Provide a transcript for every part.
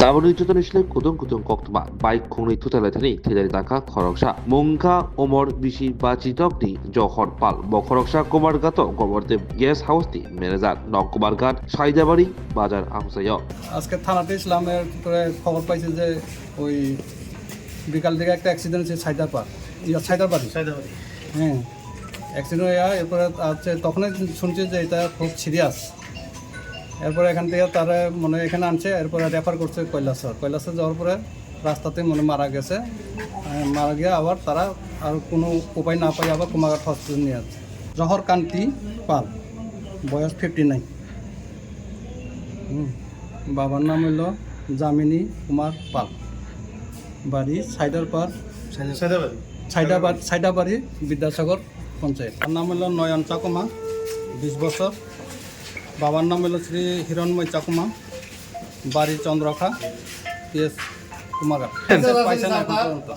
Tabanui tutanishle kudung koktma baik khungni tutalathani thidari daka khoroksa mungka omor bishi bachitokni johor pal bokhoroksa komargato gobordev guest house ti manager নককুমারঘাট সাইদাবাড়ি বাজার আমসাইয় আজকে থানাতে ইসলামের খবর পাইছে যে ওই বিকাল থেকে একটা অ্যাক্সিডেন্ট হয়েছে সাইদাবাড়ি হ্যাঁ অ্যাক্সিডেন্ট হয়ে এরপরে হচ্ছে তখনই শুনছি যে এটা খুব সিরিয়াস। এরপরে এখান থেকে তারা মনে এখানে আনছে, এরপরে রেফার করছে কৈলাসর যাওয়ার পরে রাস্তাতে মনে মারা গেছে। মারা গিয়ে আবার তারা আর কোনো উপায় না পাই আবার কুমারঘাট হসপিটাল নিয়ে আসছে। জহর কান্তি পাল, বয়স 59। বাবার নাম হইল যামিনী কুমার পাল, বাড়ি সাইদাবাড়ি বিদ্যাসাগর পঞ্চায়েত। তার নাম হলো নয়ন চাকুমা, 20 বছর। বাবার নাম হলো শ্রী হিরণময় চাকুমা, বাড়ি চন্দ্রখা, PS কুমারঘাট। পাইছে না এখন পর্যন্ত,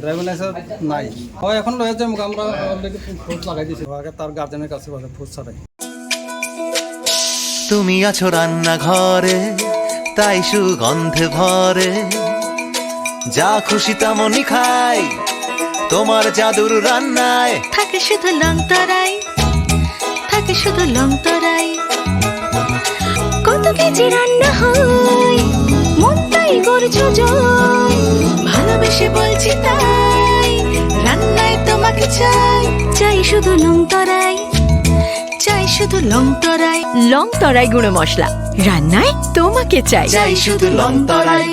ড্রাইভিং লাইসেন্স নাই। হয় এখন রয়েছে, আমরা অলরেডি ফোর্স লাগাই দিয়েছি, আগে তার গার্জেনের কাছে ফোর্স ছাড়াই। তুমি আছো রান্নাঘরে, তাই সুগন্ধে ভরে, যা খুশি তেমনই খাই, তোমার জাদুর রান্নায় থাকে শুধু লংতরাই, থাকে শুধু লংতরাই। কত কেজি রান্না হয়, মন তাই করছো জয়, ভালোবেসে বলছি তাই, রান্নায় তোমাকে চাই, চাই শুধু লংতরাই, চাই শুধু লংতরাই। লংতরাই গুঁড়ো মশলা, রান্নায় তোমাকে চাই, চাই শুধু লংতরাই।